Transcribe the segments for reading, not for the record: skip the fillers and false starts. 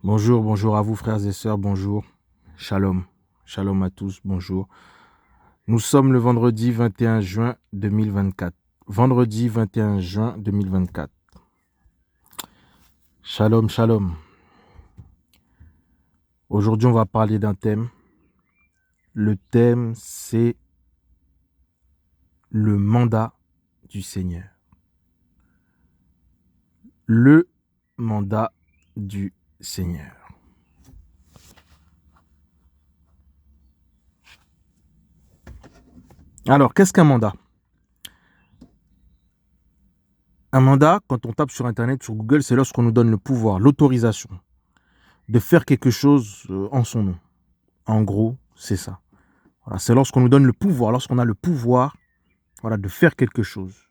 Bonjour, bonjour à vous frères et sœurs, bonjour. Shalom, shalom à tous, bonjour. Nous sommes le vendredi 21 juin 2024. Vendredi 21 juin 2024. Shalom, shalom. Aujourd'hui, on va parler d'un thème. Le thème, c'est le mandat du Seigneur. Le mandat du Seigneur. Alors, qu'est-ce qu'un mandat? Un mandat, quand on tape sur Internet, sur Google, c'est lorsqu'on nous donne le pouvoir, l'autorisation de faire quelque chose en son nom. En gros, c'est ça. Voilà, c'est lorsqu'on nous donne le pouvoir, lorsqu'on a le pouvoir, voilà, de faire quelque chose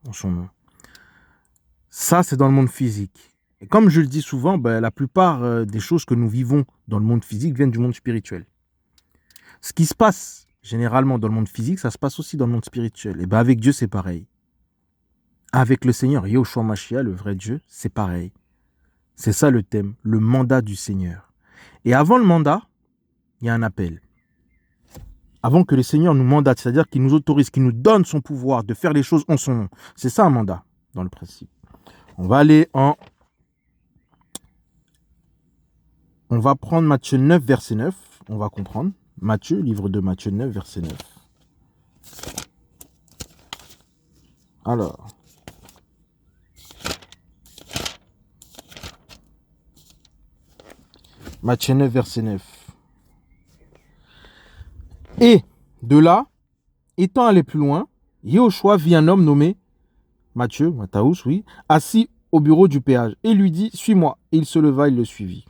en son nom. Ça, c'est dans le monde physique. Et comme je le dis souvent, la plupart des choses que nous vivons dans le monde physique viennent du monde spirituel. Ce qui se passe généralement dans le monde physique, ça se passe aussi dans le monde spirituel. Et avec Dieu, c'est pareil. Avec le Seigneur, Yahushua Mashiach, le vrai Dieu, c'est pareil. C'est ça le thème, le mandat du Seigneur. Et avant le mandat, il y a un appel. Avant que le Seigneur nous mandate, c'est-à-dire qu'il nous autorise, qu'il nous donne son pouvoir de faire les choses en son nom. C'est ça un mandat, dans le principe. On va prendre Matthieu 9, verset 9. On va comprendre. Matthieu, livre de Matthieu 9, verset 9. Alors. Matthieu 9, verset 9. Et de là, étant allé plus loin, Yahushua vit un homme nommé Matthieu, Matthaeus, oui, assis au bureau du péage, et lui dit, suis-moi. Et il se leva, il le suivit.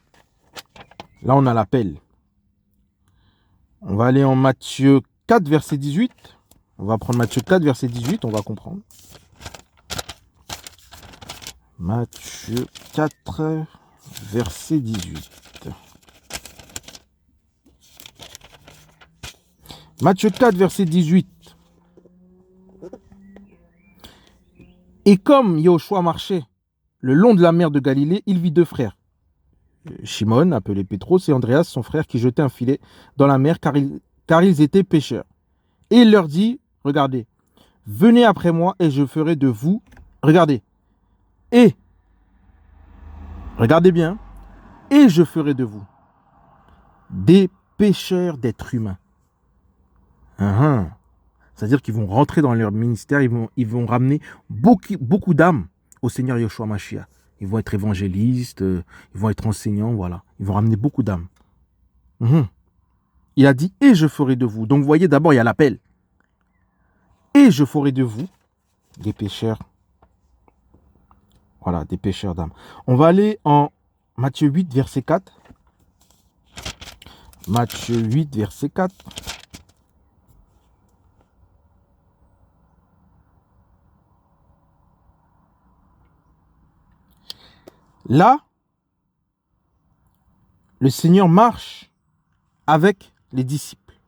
Là, on a l'appel. On va aller en Matthieu 4, verset 18. On va prendre Matthieu 4, verset 18, on va comprendre. Matthieu 4, verset 18. Matthieu 4, verset 18. Et comme Yahushua marchait le long de la mer de Galilée, il vit deux frères. Shimon, appelé Pétros, et Andreas, son frère, qui jetaient un filet dans la mer car ils étaient pêcheurs. Et il leur dit, regardez, venez après moi et je ferai de vous, regardez, et, regardez bien, et je ferai de vous des pêcheurs d'êtres humains. C'est-à-dire qu'ils vont rentrer dans leur ministère, ils vont ramener beaucoup d'âmes au Seigneur Yahushua Mashiach. Ils vont être évangélistes, ils vont être enseignants, voilà. Ils vont ramener beaucoup d'âmes. Il a dit, et je ferai de vous. Donc vous voyez, d'abord, il y a l'appel. Et je ferai de vous des pêcheurs. Voilà, des pêcheurs d'âmes. On va aller en Matthieu 8, verset 4. Matthieu 8, verset 4. Là, le Seigneur marche avec les disciples.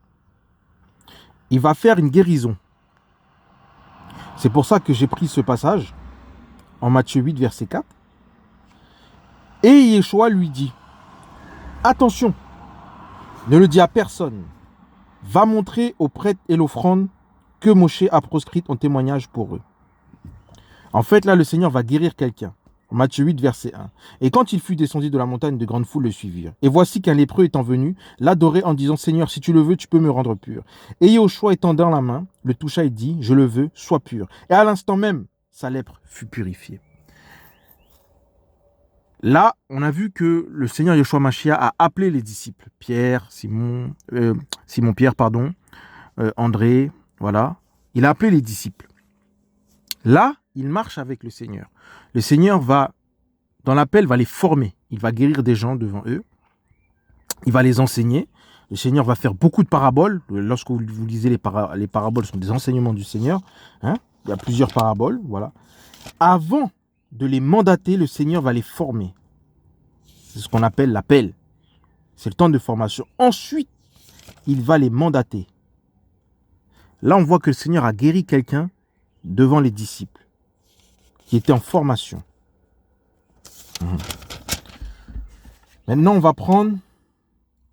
Il va faire une guérison. C'est pour ça que j'ai pris ce passage en Matthieu 8, verset 4. Et Yeshua lui dit, attention, ne le dis à personne. Va montrer aux prêtres et l'offrande que Moshe a proscrite en témoignage pour eux. En fait, là, le Seigneur va guérir quelqu'un. Matthieu 8, verset 1. Et quand il fut descendu de la montagne, de grandes foules le suivirent. Et voici qu'un lépreux étant venu, l'adorait en disant, Seigneur, si tu le veux, tu peux me rendre pur. Et Yahushua étendant la main, le toucha et dit, je le veux, sois pur. Et à l'instant même, sa lèpre fut purifiée. Là, on a vu que le Seigneur Yahushua Mashiach a appelé les disciples. Simon Pierre, André, voilà. Il a appelé les disciples. Là, il marche avec le Seigneur. Le Seigneur dans l'appel, va les former. Il va guérir des gens devant eux. Il va les enseigner. Le Seigneur va faire beaucoup de paraboles. Lorsque vous lisez les paraboles, ce sont des enseignements du Seigneur. Il y a plusieurs paraboles, voilà. Avant de les mandater, le Seigneur va les former. C'est ce qu'on appelle l'appel. C'est le temps de formation. Ensuite, il va les mandater. Là, on voit que le Seigneur a guéri quelqu'un devant les disciples qui étaient en formation. Maintenant, on va prendre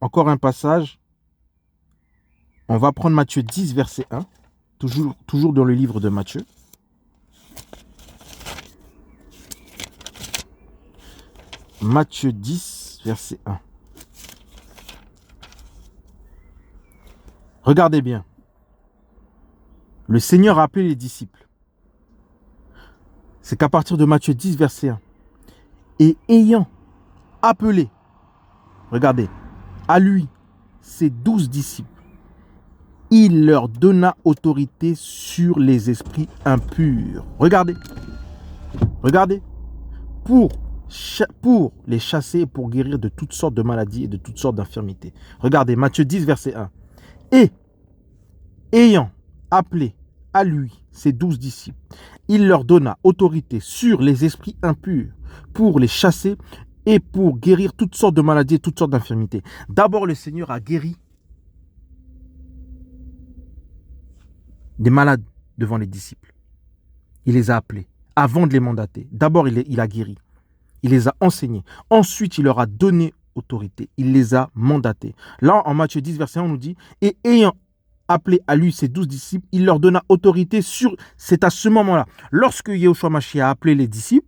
encore un passage. On va prendre Matthieu 10, verset 1. Toujours dans le livre de Matthieu. Matthieu 10, verset 1. Regardez bien. Le Seigneur a appelé les disciples. C'est qu'à partir de Matthieu 10, verset 1. Et ayant appelé, regardez, à lui, ses 12 disciples, il leur donna autorité sur les esprits impurs. Regardez, regardez, pour les chasser et pour guérir de toutes sortes de maladies et de toutes sortes d'infirmités. Regardez, Matthieu 10, verset 1. Et, ayant appelé à lui ses 12 disciples, il leur donna autorité sur les esprits impurs pour les chasser et pour guérir toutes sortes de maladies et toutes sortes d'infirmités. D'abord, le Seigneur a guéri des malades devant les disciples. Il les a appelés avant de les mandater. D'abord, il a guéri. Il les a enseignés. Ensuite, il leur a donné autorité. Il les a mandatés. Là, en Matthieu 10, verset 1, on nous dit « Et ayant appelé à lui ses 12 disciples, il leur donna autorité sur... » C'est à ce moment-là. Lorsque Yahushua Mashiach a appelé les disciples,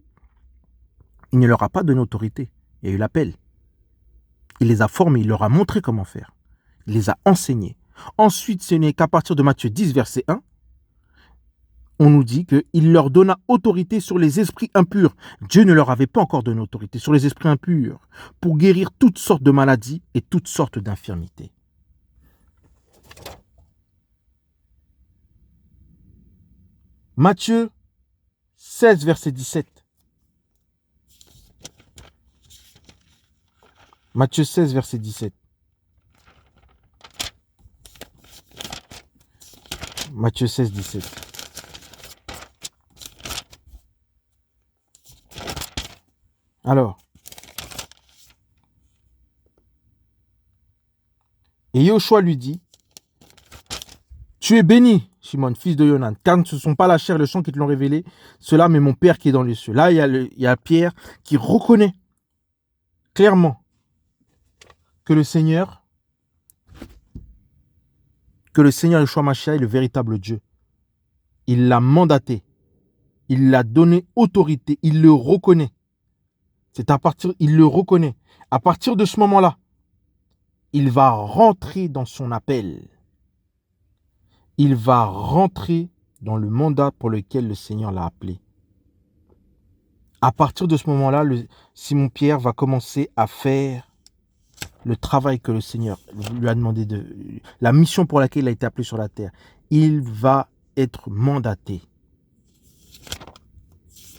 il ne leur a pas donné autorité. Il y a eu l'appel. Il les a formés. Il leur a montré comment faire. Il les a enseignés. Ensuite, ce n'est qu'à partir de Matthieu 10, verset 1, on nous dit qu'il leur donna autorité sur les esprits impurs. Dieu ne leur avait pas encore donné autorité sur les esprits impurs pour guérir toutes sortes de maladies et toutes sortes d'infirmités. Matthieu 16, verset 17. Matthieu 16, verset 17. Matthieu 16, 17. Alors, et Yahushua lui dit, tu es béni, Shimon, fils de Yonan, car ce ne sont pas la chair et le sang qui te l'ont révélé, cela, mais mon Père qui est dans les cieux. Là, il y a Pierre qui reconnaît clairement que le Seigneur Yahushua Mashiach est le véritable Dieu. Il l'a mandaté, il l'a donné autorité, il le reconnaît. Il le reconnaît. À partir de ce moment-là, il va rentrer dans son appel. Il va rentrer dans le mandat pour lequel le Seigneur l'a appelé. À partir de ce moment-là, Simon-Pierre va commencer à faire le travail que le Seigneur lui a demandé, la mission pour laquelle il a été appelé sur la terre. Il va être mandaté.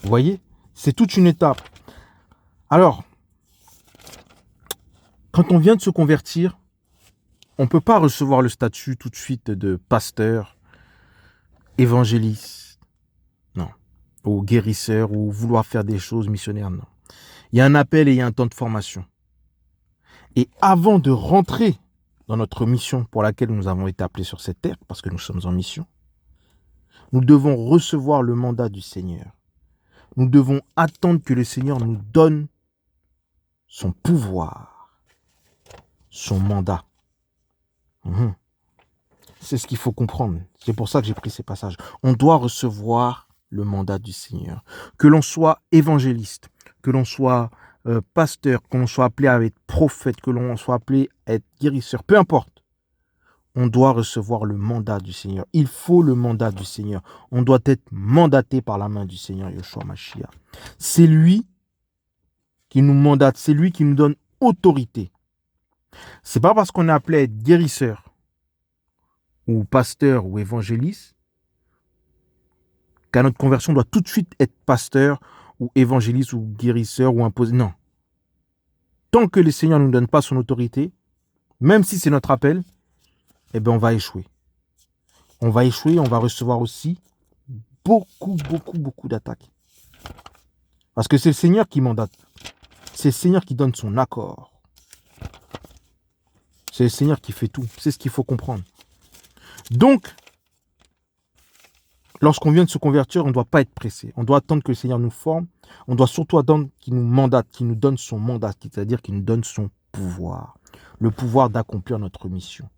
Vous voyez, c'est toute une étape. Alors, quand on vient de se convertir, on ne peut pas recevoir le statut tout de suite de pasteur, évangéliste, non, ou guérisseur, ou vouloir faire des choses missionnaires, non. Il y a un appel et il y a un temps de formation. Et avant de rentrer dans notre mission pour laquelle nous avons été appelés sur cette terre, parce que nous sommes en mission, nous devons recevoir le mandat du Seigneur. Nous devons attendre que le Seigneur nous donne son pouvoir, son mandat. C'est ce qu'il faut comprendre. C'est pour ça que j'ai pris ces passages. On doit recevoir le mandat du Seigneur. Que l'on soit évangéliste, que l'on soit pasteur, que l'on soit appelé à être prophète, que l'on soit appelé à être guérisseur, peu importe. On doit recevoir le mandat du Seigneur. Il faut le mandat du Seigneur. On doit être mandaté par la main du Seigneur Yahushua Mashiach. C'est lui qui nous mandate, c'est lui qui nous donne autorité. C'est pas parce qu'on est appelé à être guérisseur ou pasteur ou évangéliste qu'à notre conversion on doit tout de suite être pasteur ou évangéliste ou guérisseur ou imposé. Non. Tant que le Seigneur ne nous donne pas son autorité, même si c'est notre appel, eh bien on va échouer. On va échouer, on va recevoir aussi beaucoup d'attaques. Parce que c'est le Seigneur qui mandate. C'est le Seigneur qui donne son accord. C'est le Seigneur qui fait tout. C'est ce qu'il faut comprendre. Donc, Lorsqu'on vient de se convertir, on ne doit pas être pressé. On doit attendre que le Seigneur nous forme. On doit surtout attendre qu'il nous mandate, qu'il nous donne son mandat, c'est-à-dire qu'il nous donne son pouvoir. Le pouvoir d'accomplir notre mission.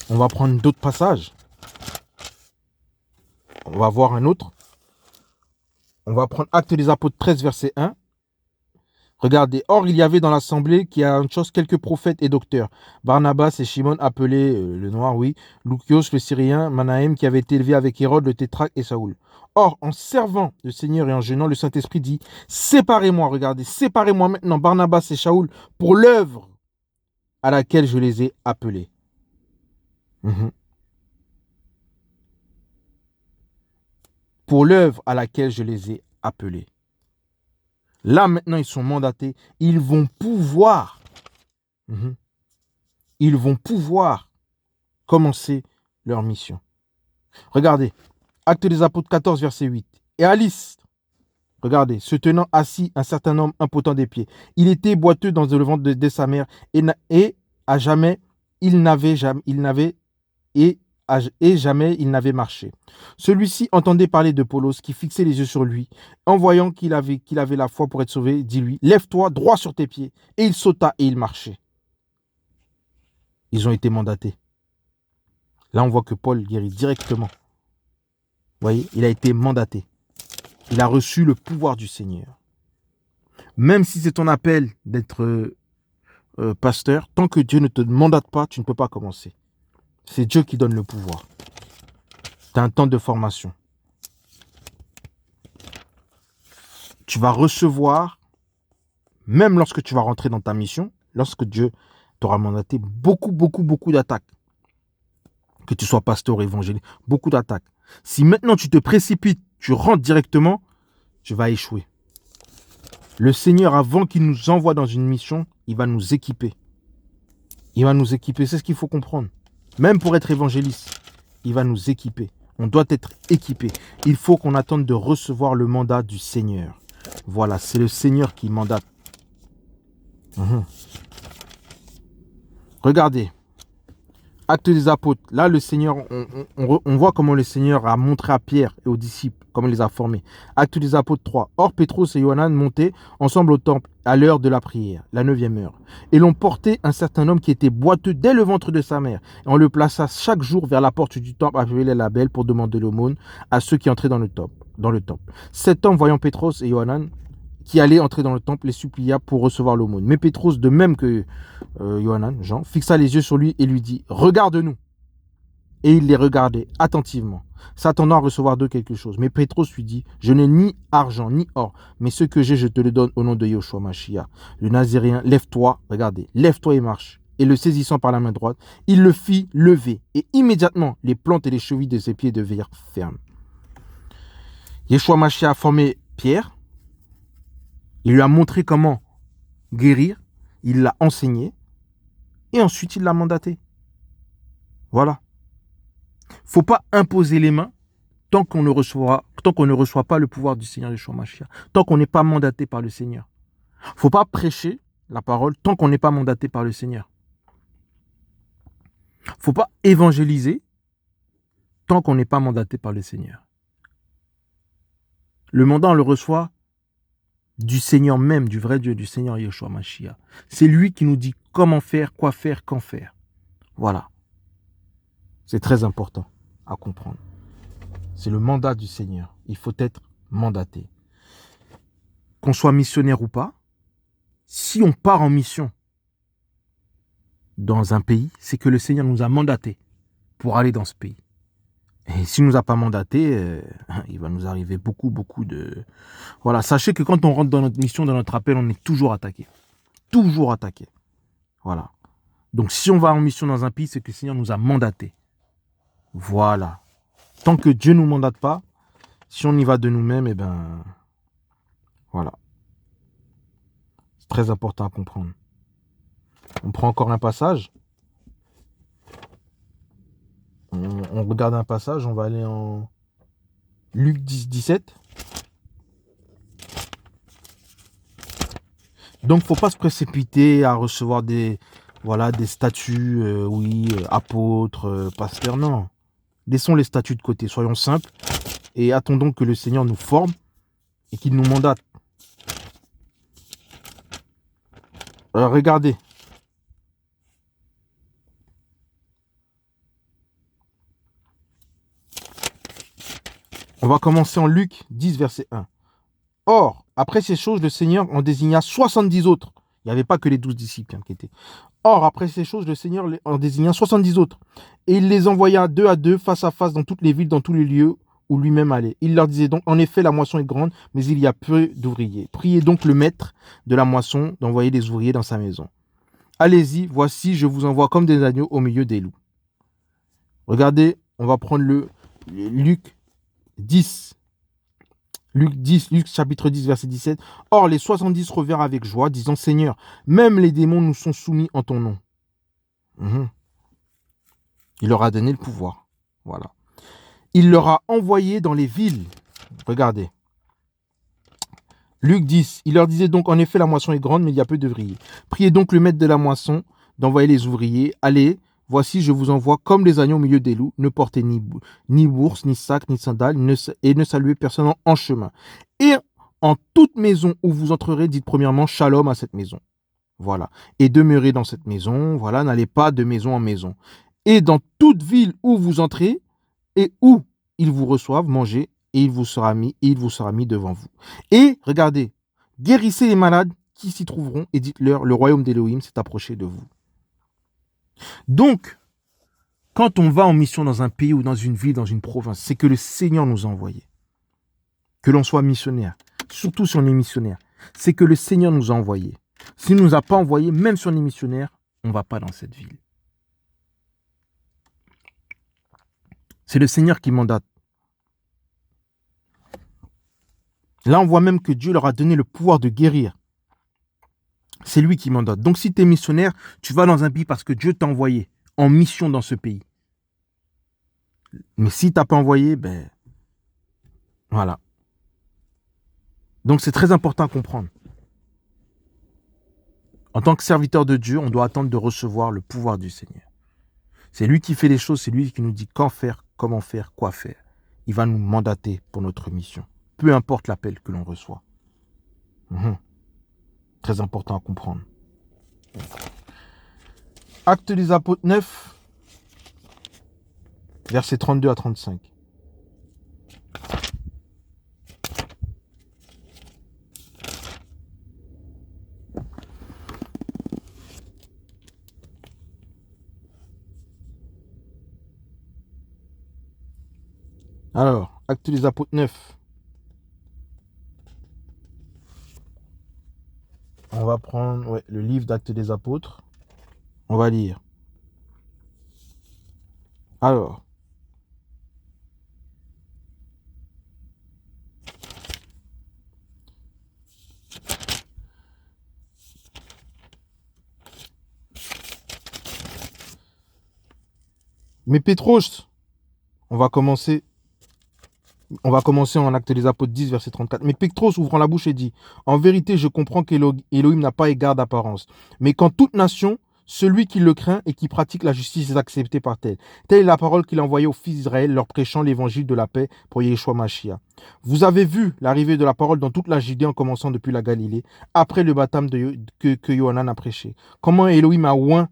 On va prendre d'autres passages. On va voir un autre. On va prendre Actes des Apôtres 13, verset 1. Regardez, or il y avait dans l'assemblée qui a une chose quelques prophètes et docteurs. Barnabas et Shimon appelé le noir, oui, Loukios le Syrien, Manahem qui avait été élevé avec Hérode le tétrarque et Saoul. Or, en servant le Seigneur et en jeûnant, le Saint-Esprit dit, séparez-moi, regardez, séparez-moi maintenant Barnabas et Saoul pour l'œuvre à laquelle je les ai appelés. Pour l'œuvre à laquelle je les ai appelés. Là, maintenant, ils sont mandatés. Ils vont pouvoir commencer leur mission. Regardez, Actes des Apôtres 14, verset 8. Et à Lystre, regardez, se tenant assis un certain homme impotent des pieds. Il était boiteux dans le ventre de sa mère et à jamais il n'avait marché. Celui-ci entendait parler de Paulos qui fixait les yeux sur lui. En voyant qu'il avait la foi pour être sauvé, dit-lui, lève-toi droit sur tes pieds. Et il sauta et il marchait. Ils ont été mandatés. Là, on voit que Paul guérit directement. Vous voyez, il a été mandaté. Il a reçu le pouvoir du Seigneur. Même si c'est ton appel d'être pasteur, tant que Dieu ne te mandate pas, tu ne peux pas commencer. C'est Dieu qui donne le pouvoir. Tu as un temps de formation. Tu vas recevoir, même lorsque tu vas rentrer dans ta mission, lorsque Dieu t'aura mandaté, beaucoup d'attaques. Que tu sois pasteur ou évangéliste, beaucoup d'attaques. Si maintenant tu te précipites, tu rentres directement, tu vas échouer. Le Seigneur, avant qu'il nous envoie dans une mission, il va nous équiper. Il va nous équiper, c'est ce qu'il faut comprendre. Même pour être évangéliste, il va nous équiper. On doit être équipé. Il faut qu'on attende de recevoir le mandat du Seigneur. Voilà, c'est le Seigneur qui mandate. Regardez. Actes des Apôtres. Là, le Seigneur, on voit comment le Seigneur a montré à Pierre et aux disciples, comment il les a formés. Actes des Apôtres 3. Or, Pétros et Yohanan montaient ensemble au temple à l'heure de la prière, la 9e heure. Et l'on portait un certain homme qui était boiteux dès le ventre de sa mère. Et on le plaça chaque jour vers la porte du temple appelée la Belle pour demander l'aumône à ceux qui entraient dans le temple. Cet homme, voyant Pétros et Yohanan, qui allait entrer dans le temple, les supplia pour recevoir l'aumône. Mais Pétros, de même que Yohanan, Jean, fixa les yeux sur lui et lui dit « Regarde-nous !» Et il les regardait attentivement, s'attendant à recevoir d'eux quelque chose. Mais Pétros lui dit « Je n'ai ni argent ni or, mais ce que j'ai, je te le donne au nom de Yoshua Mashiach. Le Naziréen, lève-toi, regardez, lève-toi et marche. » Et le saisissant par la main droite, il le fit lever. Et immédiatement, les plantes et les chevilles de ses pieds devinrent fermes. Yoshua Mashiach a formé Pierre. Il lui a montré comment guérir, il l'a enseigné, et ensuite il l'a mandaté. Voilà. Il ne faut pas imposer les mains tant qu'on ne reçoit pas le pouvoir du Seigneur Yeshua Mashiach, tant qu'on n'est pas mandaté par le Seigneur. Il ne faut pas prêcher la parole tant qu'on n'est pas mandaté par le Seigneur. Il ne faut pas évangéliser tant qu'on n'est pas mandaté par le Seigneur. Le mandat, on le reçoit du Seigneur même, du vrai Dieu, du Seigneur Yeshua Mashiach. C'est lui qui nous dit comment faire, quoi faire, quand faire. Voilà. C'est très important à comprendre. C'est le mandat du Seigneur. Il faut être mandaté. Qu'on soit missionnaire ou pas, si on part en mission dans un pays, c'est que le Seigneur nous a mandatés pour aller dans ce pays. Et s'il ne nous a pas mandatés, il va nous arriver beaucoup de... Voilà, sachez que quand on rentre dans notre mission, dans notre appel, on est toujours attaqué. Toujours attaqué. Voilà. Donc si on va en mission dans un pays, c'est que le Seigneur nous a mandatés. Voilà. Tant que Dieu ne nous mandate pas, si on y va de nous-mêmes, voilà. C'est très important à comprendre. On prend encore un passage. On regarde un passage, on va aller en Luc 10, 17. Donc, il ne faut pas se précipiter à recevoir des statuts, apôtres, pasteurs, non. Laissons les statuts de côté, soyons simples et attendons que le Seigneur nous forme et qu'il nous mandate. Regardez. On va commencer en Luc 10, verset 1. Or, après ces choses, le Seigneur en désigna 70 autres. Il n'y avait pas que les 12 disciples qui étaient. Or, après ces choses, le Seigneur en désigna 70 autres. Et il les envoya deux à deux, face à face, dans toutes les villes, dans tous les lieux où lui-même allait. Il leur disait donc, en effet, la moisson est grande, mais il y a peu d'ouvriers. Priez donc le maître de la moisson d'envoyer des ouvriers dans sa maison. Allez-y, voici, je vous envoie comme des agneaux au milieu des loups. Regardez, on va prendre le Luc 10. Luc chapitre 10, verset 17. Or, les 70 revinrent avec joie, disant, Seigneur, même les démons nous sont soumis en ton nom. Il leur a donné le pouvoir. Voilà. Il leur a envoyé dans les villes. Regardez. Luc 10. Il leur disait donc, en effet, la moisson est grande, mais il y a peu d'ouvriers. Priez donc le maître de la moisson d'envoyer les ouvriers. Allez, voici, je vous envoie comme des agneaux au milieu des loups. Ne portez ni bourse, ni sac, ni sandales, et ne saluez personne en chemin. Et en toute maison où vous entrerez, dites premièrement shalom à cette maison. Voilà. Et demeurez dans cette maison. Voilà. N'allez pas de maison en maison. Et dans toute ville où vous entrez et où ils vous reçoivent, mangez et il vous sera mis devant vous. Et regardez, guérissez les malades qui s'y trouveront et dites-leur, le royaume d'Élohim s'est approché de vous. Donc, quand on va en mission dans un pays ou dans une ville, dans une province, c'est que le Seigneur nous a envoyés. Que l'on soit missionnaire, surtout si on est missionnaire, c'est que le Seigneur nous a envoyés. S'il ne nous a pas envoyés, même si on est missionnaire, on ne va pas dans cette ville. C'est le Seigneur qui mandate. Là, on voit même que Dieu leur a donné le pouvoir de guérir. C'est lui qui mandate. Donc, si tu es missionnaire, tu vas dans un pays parce que Dieu t'a envoyé en mission dans ce pays. Mais si tu n'as pas envoyé, ben voilà. Donc, c'est très important à comprendre. En tant que serviteur de Dieu, on doit attendre de recevoir le pouvoir du Seigneur. C'est lui qui fait les choses, c'est lui qui nous dit quand faire, comment faire, quoi faire. Il va nous mandater pour notre mission. Peu importe l'appel que l'on reçoit. Très important à comprendre. Actes des Apôtres 9, versets 32 à 35. Alors, Actes des Apôtres 9. On va prendre le livre d'Actes des Apôtres. On va lire. Alors. Mais Pétros, on va commencer en Actes des Apôtres 10, verset 34. Mais Pétros, ouvrant la bouche, et dit, en vérité, je comprends qu'Élohim n'a pas égard d'apparence, mais qu'en toute nation, celui qui le craint et qui pratique la justice est accepté par tel. Telle est la parole qu'il a envoyée aux fils d'Israël, leur prêchant l'évangile de la paix pour Yeshua Mashiach. Vous avez vu l'arrivée de la parole dans toute la Judée, en commençant depuis la Galilée, après le baptême que Yohanan a prêché. Comment Élohim a oint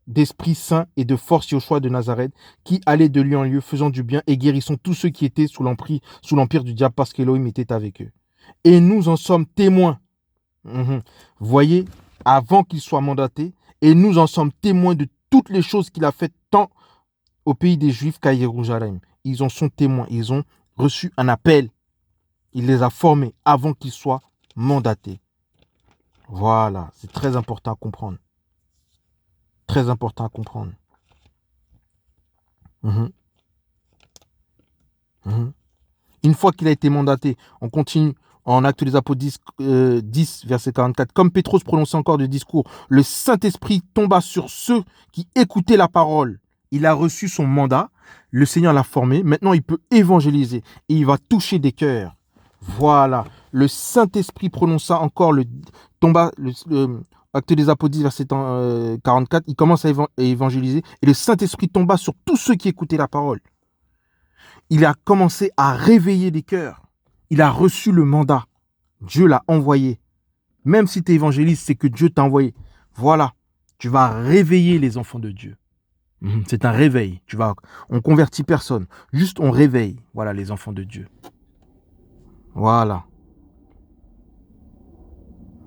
d'Esprit Saint et de force Yoshua de Nazareth, qui allait de lieu en lieu, faisant du bien et guérissant tous ceux qui étaient sous l'empire du diable, parce qu'Élohim était avec eux. Et nous en sommes témoins. Voyez, avant qu'il soit mandaté, et nous en sommes témoins de toutes les choses qu'il a faites tant au pays des Juifs qu'à Jérusalem. Ils en sont témoins. Ils ont reçu un appel. Il les a formés avant qu'ils soient mandatés. Voilà, c'est très important à comprendre. Très important à comprendre. Une fois qu'il a été mandaté, on continue en Actes des Apôtres 10, verset 44. Comme Pétros prononçait encore le discours, le Saint-Esprit tomba sur ceux qui écoutaient la parole. Il a reçu son mandat, le Seigneur l'a formé, maintenant il peut évangéliser et il va toucher des cœurs. Voilà, le Saint-Esprit prononça encore Actes des Apôtres 10, verset 44, il commence à évangéliser et le Saint-Esprit tomba sur tous ceux qui écoutaient la parole. il a commencé à réveiller les cœurs. Il a reçu le mandat. Dieu l'a envoyé. Même si tu es évangéliste, c'est que Dieu t'a envoyé. Voilà, tu vas réveiller les enfants de Dieu. C'est un réveil. On convertit personne. Juste on réveille. Voilà les enfants de Dieu. Voilà.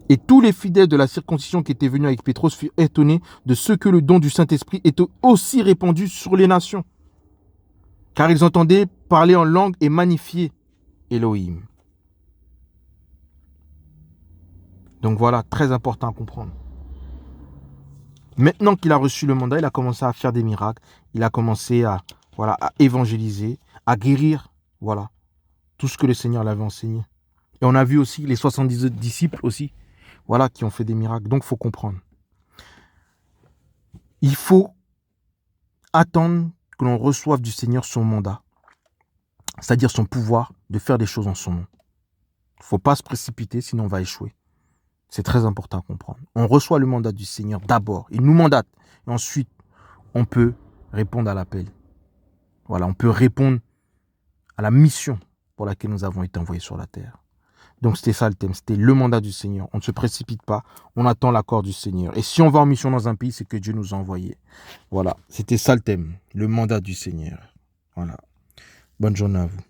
Et tous les fidèles de la circoncision qui étaient venus avec Pétros furent étonnés de ce que le don du Saint-Esprit était aussi répandu sur les nations. Car ils entendaient parler en langue et magnifier Elohim. Donc voilà, très important à comprendre. Maintenant qu'il a reçu le mandat, il a commencé à faire des miracles. Il a commencé à évangéliser, à guérir. Voilà, tout ce que le Seigneur l'avait enseigné. Et on a vu aussi les 70 disciples aussi, voilà, qui ont fait des miracles. Donc, il faut comprendre. Il faut attendre que l'on reçoive du Seigneur son mandat, c'est-à-dire son pouvoir de faire des choses en son nom. Il ne faut pas se précipiter, sinon on va échouer. C'est très important à comprendre. On reçoit le mandat du Seigneur d'abord. Il nous mandate. Et ensuite, on peut répondre à l'appel. Voilà, on peut répondre à la mission pour laquelle nous avons été envoyés sur la terre. Donc c'était ça le thème, c'était le mandat du Seigneur. On ne se précipite pas, on attend l'accord du Seigneur. Et si on va en mission dans un pays, c'est que Dieu nous a envoyés. Voilà, c'était ça le thème, le mandat du Seigneur. Voilà, bonne journée à vous.